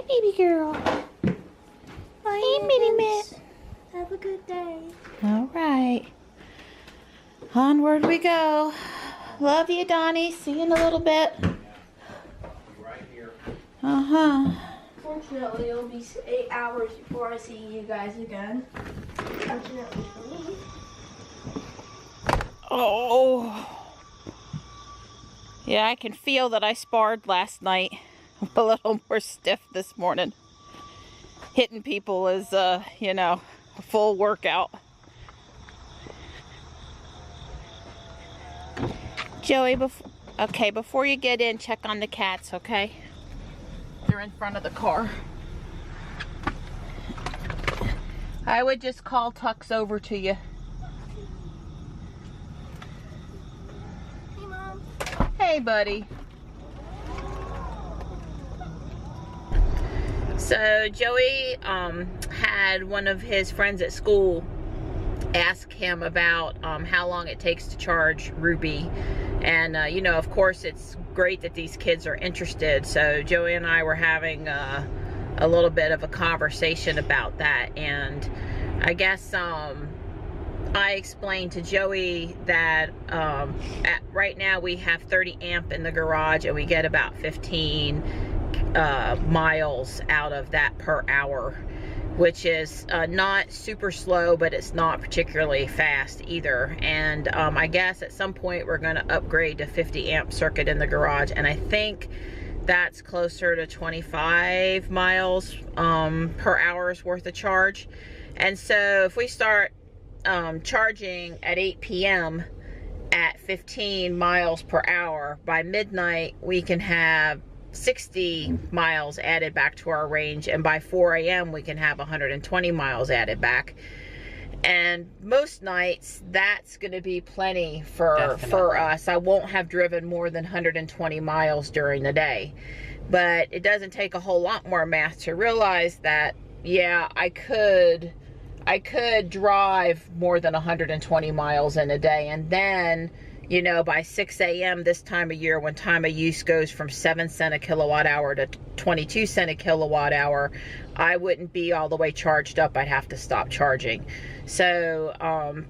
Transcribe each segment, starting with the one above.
baby girl. Hey, Minnie Mitt. Have a good day. All right. Onward we go. Love you, Donnie. See you in a little bit. Right here. Uh-huh. Fortunately, it'll be 8 hours before I see you guys again. Fortunately for me. Oh. Yeah, I can feel that I sparred last night. I'm a little more stiff this morning. Hitting people is, you know, a full workout. Joey, before you get in, check on the cats, okay? They're in front of the car. I would just call Tux over to you. Hey, Mom. Hey, buddy. So Joey had one of his friends at school ask him about how long it takes to charge Ruby. And, you know, of course, it's great that these kids are interested. So Joey and I were having a little bit of a conversation about that. And I guess I explained to Joey that right now we have 30 amp in the garage and we get about 15 miles out of that per hour, which is not super slow, but it's not particularly fast either. And I guess at some point we're going to upgrade to 50 amp circuit in the garage, and I think that's closer to 25 miles per hour's worth of charge. And so if we start charging at 8 p.m. at 15 miles per hour, by midnight we can have 60 miles added back to our range, and by 4 a.m. we can have 120 miles added back. And most nights that's going to be plenty for us. I won't have driven more than 120 miles during the day, but it doesn't take a whole lot more math to realize that, yeah, I could drive more than 120 miles in a day. And then, you know, by 6 a.m. this time of year, when time of use goes from 7 cents a kilowatt hour to 22 cents a kilowatt hour, I wouldn't be all the way charged up. I'd have to stop charging. So,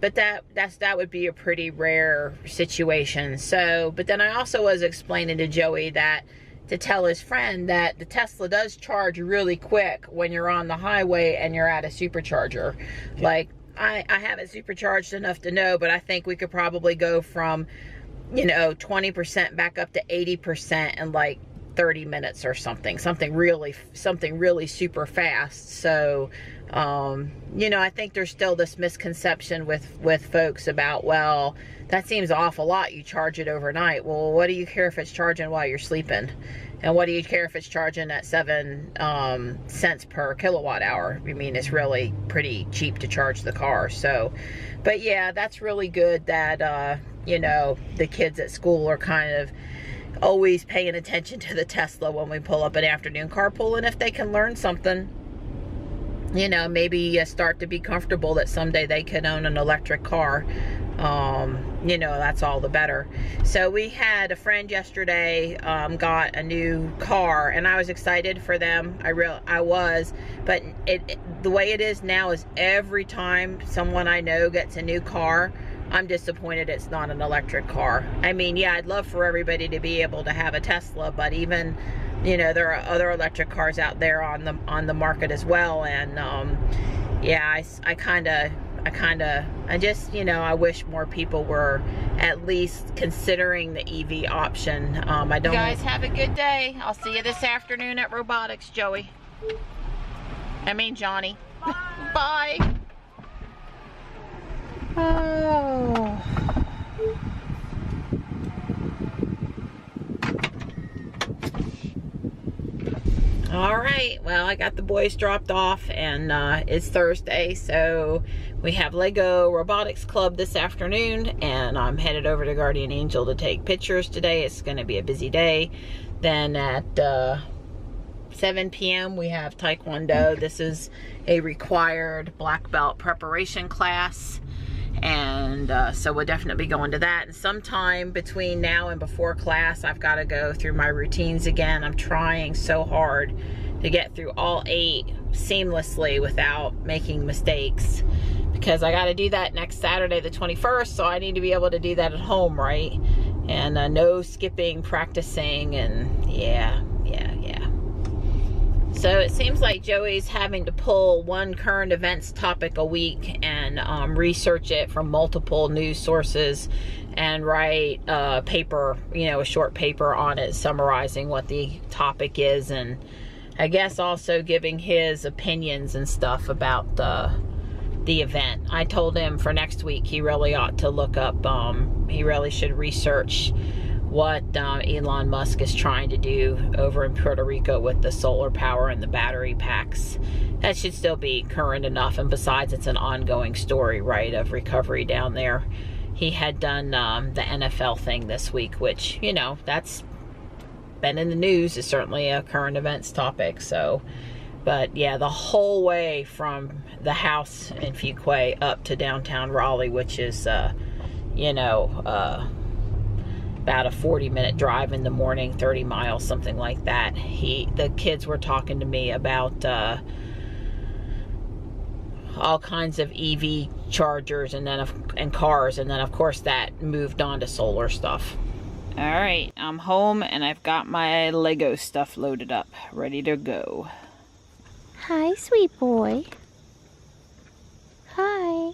but that would be a pretty rare situation. So, but then I also was explaining to Joey that to tell his friend that the Tesla does charge really quick when you're on the highway and you're at a supercharger. Yeah. Like, I haven't supercharged enough to know, but I think we could probably go from, you know, 20% back up to 80% in like 30 minutes or something really super fast. So, you know, I think there's still this misconception with folks about, well, that seems an awful lot. You charge it overnight. Well, what do you care if it's charging while you're sleeping? And what do you care if it's charging at 7 cents per kilowatt hour? I mean, it's really pretty cheap to charge the car. So, but yeah, that's really good that, you know, the kids at school are kind of always paying attention to the Tesla when we pull up an afternoon carpool. And if they can learn something, you know, maybe start to be comfortable that someday they could own an electric car. You know, that's all the better. So we had a friend yesterday got a new car, and I was excited for them. I was, but the way it is now is every time someone I know gets a new car, I'm disappointed it's not an electric car. I mean, yeah, I'd love for everybody to be able to have a Tesla, but even, you know, there are other electric cars out there on the market as well. And yeah, I just, you know, I wish more people were at least considering the EV option. I don't. You guys have a good day. I'll see you this afternoon at robotics, Joey. I mean, Johnny. Bye. Bye. Oh. All right, well, I got the boys dropped off, and it's Thursday, so we have Lego Robotics Club this afternoon, and I'm headed over to Guardian Angel to take pictures today. It's going to be a busy day. Then at 7 p.m. we have Tae Kwon Do. This is a required black belt preparation class, and so we'll definitely be going to that. And sometime between now and before class, I've got to go through my routines again. I'm trying so hard to get through all 8 seamlessly without making mistakes, because I got to do that next Saturday the 21st, so I need to be able to do that at home, right? And no skipping, practicing, and yeah. So it seems like Joey's having to pull one current events topic a week and research it from multiple news sources and write a paper, a short paper on it summarizing what the topic is, and I guess also giving his opinions and stuff about the event. I told him for next week he really ought to look up, he really should research what Elon Musk is trying to do over in Puerto Rico with the solar power and the battery packs. That should still be current enough, and besides, it's an ongoing story, right, of recovery down there. He had done the NFL thing this week, which, that's been in the news, is certainly a current events topic. So, but yeah, the whole way from the house in Fuquay up to downtown Raleigh, which is, about a 40-minute drive in the morning, 30 miles, something like that. The kids were talking to me about all kinds of EV chargers and cars, and then of course that moved on to solar stuff. All right, I'm home and I've got my Lego stuff loaded up, ready to go. Hi, sweet boy. Hi.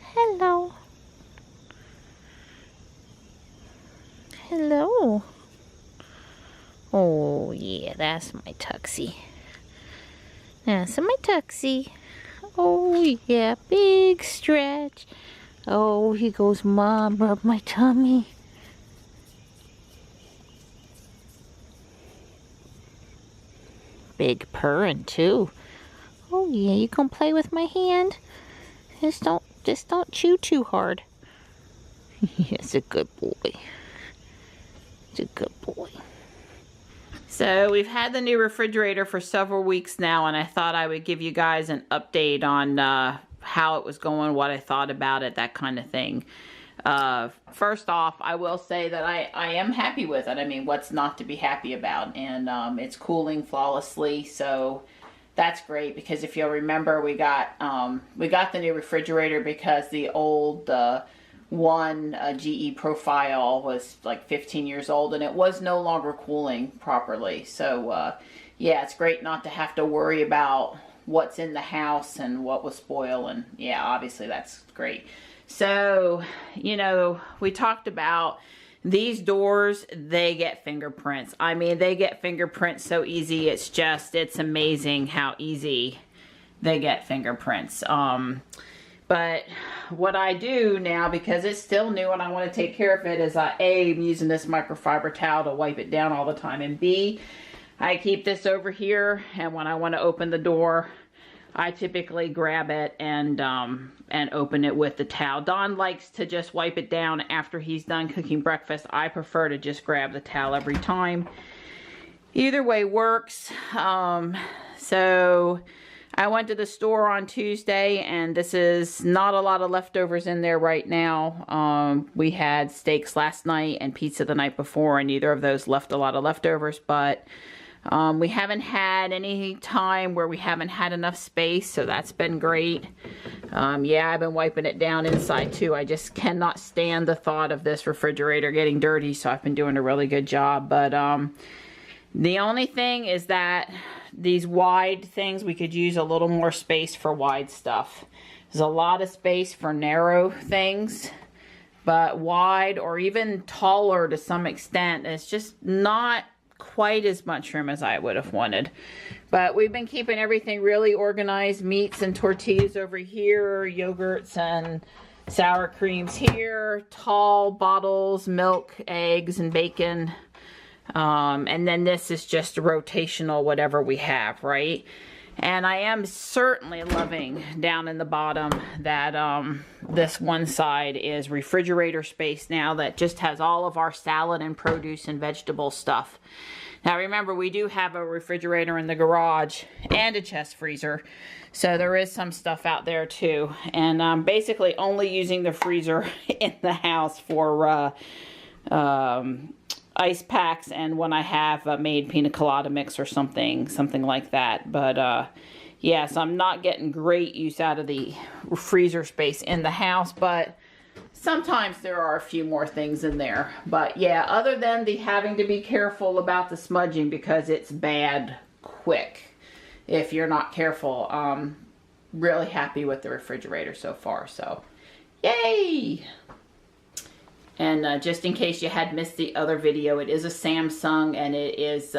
Hello. Hello. Oh, yeah, that's my tuxie. That's my tuxie. Oh, yeah, big stretch. Oh, he goes, Mom, rub my tummy. Big purring, too. Oh, yeah, you gonna play with my hand? Just don't chew too hard. It's a good boy. It's a good boy. So we've had the new refrigerator for several weeks now, and I thought I would give you guys an update on how it was going, what I thought about it, that kind of thing. First off, I will say that I am happy with it. I mean, what's not to be happy about? And it's cooling flawlessly, so that's great, because if you'll remember, we got the new refrigerator because the old one GE Profile was like 15 years old and it was no longer cooling properly. So yeah, it's great not to have to worry about what's in the house and what will spoil, and yeah, obviously that's great. So, we talked about these doors, they get fingerprints. I mean, they get fingerprints so easy, it's amazing how easy they get fingerprints. But what I do now, because it's still new and I want to take care of it, is A, I'm using this microfiber towel to wipe it down all the time, and B, I keep this over here, and when I want to open the door, I typically grab it and open it with the towel. Don likes to just wipe it down after he's done cooking breakfast. I prefer to just grab the towel every time. Either way works. So I went to the store on Tuesday, and this is not a lot of leftovers in there right now. We had steaks last night and pizza the night before, and neither of those left a lot of leftovers, but we haven't had any time where we haven't had enough space, so that's been great. Yeah, I've been wiping it down inside too. I just cannot stand the thought of this refrigerator getting dirty, so I've been doing a really good job. But the only thing is that these wide things, we could use a little more space for wide stuff. There's a lot of space for narrow things, but wide or even taller to some extent, it's just not quite as much room as I would have wanted. But we've been keeping everything really organized. Meats and tortillas over here, yogurts and sour creams here, tall bottles, milk, eggs, and bacon. And then this is just rotational, whatever we have, right? And I am certainly loving down in the bottom that this one side is refrigerator space now that just has all of our salad and produce and vegetable stuff. Now remember, we do have a refrigerator in the garage and a chest freezer, so there is some stuff out there too. And I'm basically only using the freezer in the house for ice packs and when I have made pina colada mix or something like that. But yeah, so I'm not getting great use out of the freezer space in the house, but sometimes there are a few more things in there. But yeah, other than the having to be careful about the smudging because it's bad quick if you're not careful, really happy with the refrigerator so far, so yay! And just in case you had missed the other video, it is a Samsung, and it is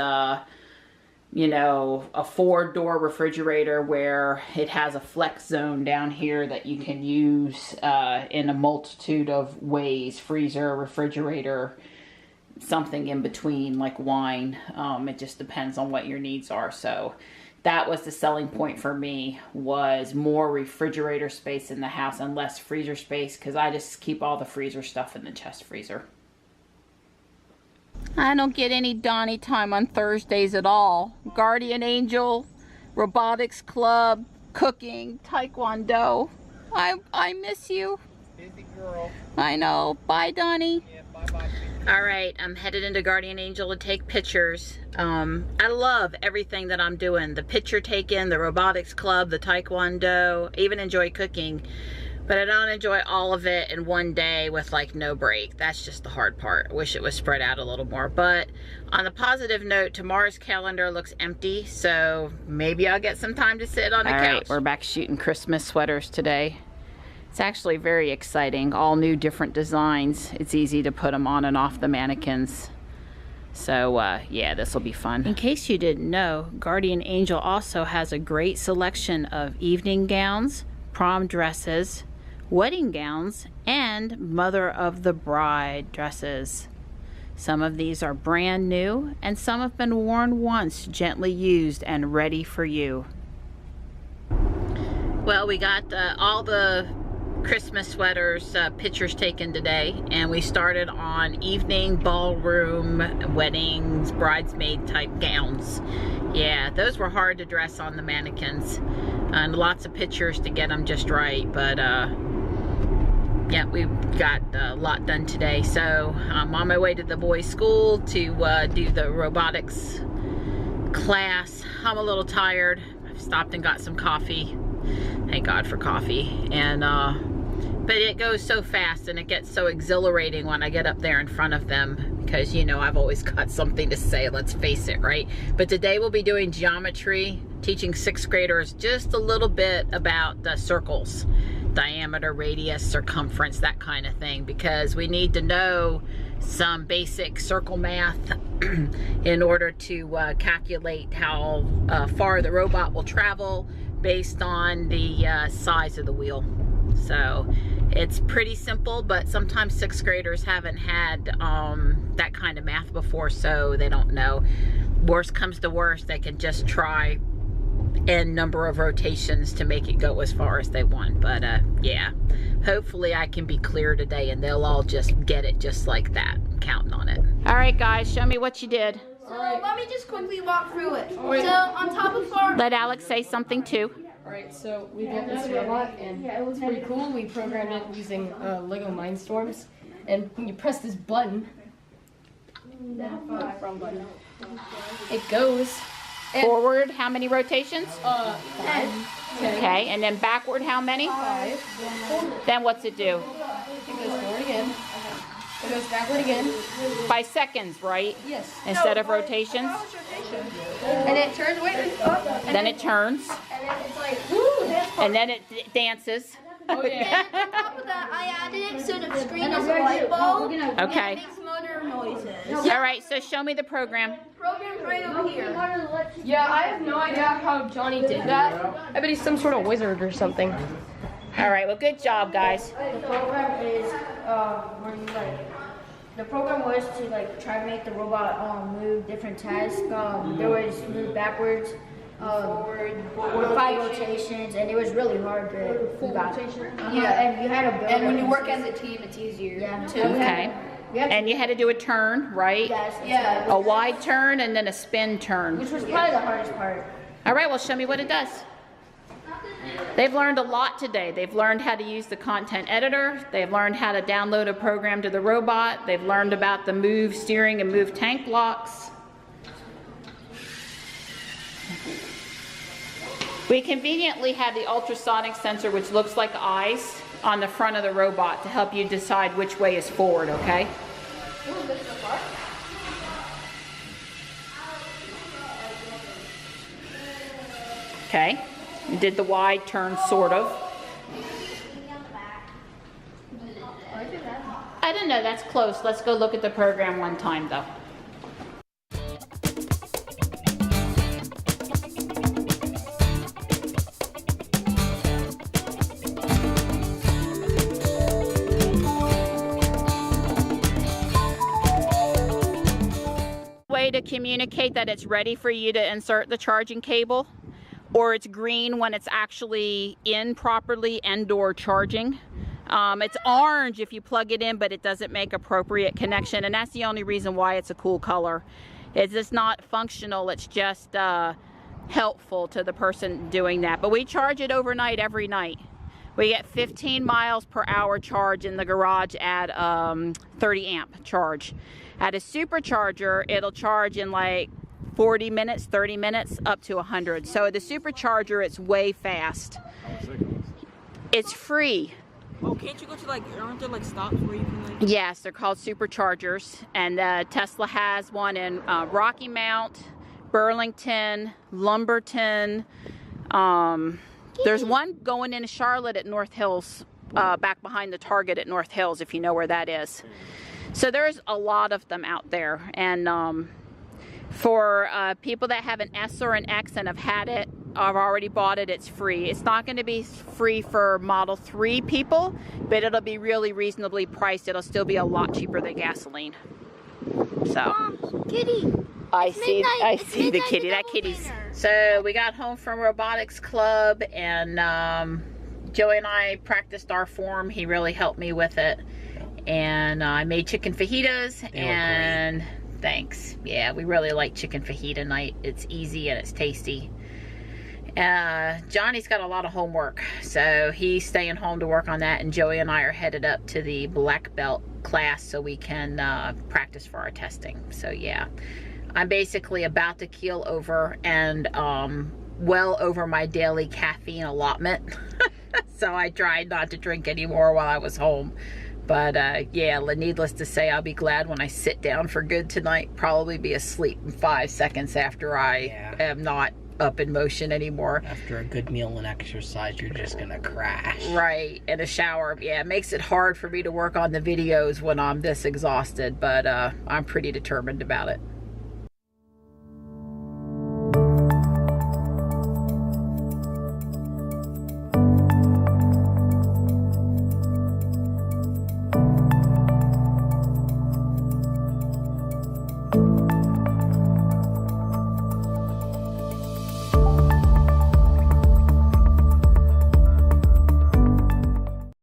you know, a 4-door refrigerator where it has a flex zone down here that you can use in a multitude of ways. Freezer, refrigerator, something in between like wine. It just depends on what your needs are. So that was the selling point for me, was more refrigerator space in the house and less freezer space, because I just keep all the freezer stuff in the chest freezer. I don't get any Donnie time on Thursdays at all. Guardian Angel, Robotics Club, cooking, Tae Kwon Do. I miss you. Busy girl. I know. Bye, Donnie. Yeah, bye-bye. All right, I'm headed into Guardian Angel to take pictures. I love everything that I'm doing. The picture taking, the Robotics Club, the Tae Kwon Do, even enjoy cooking. But I don't enjoy all of it in one day with like no break. That's just the hard part. I wish it was spread out a little more. But on the positive note, tomorrow's calendar looks empty, so maybe I'll get some time to sit on the couch. All right, we're back shooting Christmas sweaters today. It's actually very exciting. All new, different designs. It's easy to put them on and off the mannequins. So yeah, this will be fun. In case you didn't know, Guardian Angel also has a great selection of evening gowns, prom dresses, wedding gowns, and mother of the bride dresses. Some of these are brand new, and some have been worn once, gently used, and ready for you. Well, we got all the Christmas sweaters pictures taken today, and we started on evening ballroom, weddings, bridesmaid type gowns. Yeah, those were hard to dress on the mannequins, and lots of pictures to get them just right, but yeah, we got a lot done today. So I'm on my way to the boys' school to do the robotics class. I'm a little tired. I've stopped and got some coffee. Thank God for coffee. And but it goes so fast, and it gets so exhilarating when I get up there in front of them, because you know I've always got something to say, let's face it, right? But today we'll be doing geometry, teaching 6th graders just a little bit about the circles. Diameter, radius, circumference, that kind of thing, because we need to know some basic circle math in order to calculate how far the robot will travel based on the size of the wheel. So it's pretty simple, but sometimes 6th graders haven't had that kind of math before, so they don't know. Worst comes to worst, they can just try n number of rotations to make it go as far as they want. But yeah, hopefully I can be clear today and they'll all just get it just like that. I'm counting on it. All right, guys, show me what you did. So let me just quickly walk through it. So on top of our... Let Alex say something too. Alright, so we built this robot, and it's pretty cool. We programmed it using Lego Mindstorms, and when you press this button, wrong button, it goes. Forward, how many rotations? 10. Okay, and then backward, how many? 5. Then what's it do? It goes forward again. It goes backward again. 5 seconds, right? Yes. Instead of rotations? And it turns, wait, up. Then it turns. And then it's like, woo, that's And then it dances. Oh yeah. And on top of that, I added it so the screen is a light bulb. Okay. And it makes motor noises. All right, so show me the program. Program's right over here. Yeah, I have no idea how Johnny did that. I bet he's some sort of wizard or something. All right, well, good job, guys. The program is where you the program was to try to make the robot move different tasks. There was move backwards, forward, 5 rotations, and it was really hard to yeah, and you had to build. And when you work as a team, it's easier. Yeah. Okay. And you had to do a turn, right? Yes. Yeah. A wide turn and then a spin turn. Which was probably the hardest part. All right, well, show me what it does. They've learned a lot today. They've learned how to use the content editor. They've learned how to download a program to the robot. They've learned about the move steering and move tank blocks. We conveniently have the ultrasonic sensor, which looks like eyes, on the front of the robot to help you decide which way is forward, okay? Okay, you did the wide turn, sort of. I don't know, that's close. Let's go look at the program one time though. Way to communicate that it's ready for you to insert the charging cable, or it's green when it's actually in properly and/or charging. It's orange if you plug it in, but it doesn't make appropriate connection, and that's the only reason why it's a cool color. It's just not functional, it's just helpful to the person doing that. But we charge it overnight every night. We get 15 miles per hour charge in the garage at 30 amp charge. At a supercharger, it'll charge in like 40 minutes, 30 minutes, up to 100. So the supercharger, it's way fast. It's free. Oh, can't you go to like, aren't there like stops where you can like... Yes, they're called superchargers. And Tesla has one in Rocky Mount, Burlington, Lumberton. There's one going into Charlotte at North Hills, back behind the Target at North Hills, if you know where that is. So there's a lot of them out there. And for people that have an S or an X and have had it, I've already bought it, it's free. It's not going to be free for Model 3 people, but it'll be really reasonably priced. It'll still be a lot cheaper than gasoline. So, Mom, kitty. I see the kitty. That kitty's. So we got home from robotics club, and Joey and I practiced our form. He really helped me with it, and I made chicken fajitas. And thanks. Yeah, we really like chicken fajita night. It's easy and it's tasty. Johnny's got a lot of homework, so he's staying home to work on that, and Joey and I are headed up to the black belt class so we can practice for our testing. So yeah, I'm basically about to keel over and well over my daily caffeine allotment. So I tried not to drink anymore while I was home. But yeah, needless to say, I'll be glad when I sit down for good tonight. Probably be asleep in 5 seconds after I am not up in motion anymore. After a good meal and exercise, you're just gonna crash. Right, and a shower. Yeah, it makes it hard for me to work on the videos when I'm this exhausted, but I'm pretty determined about it.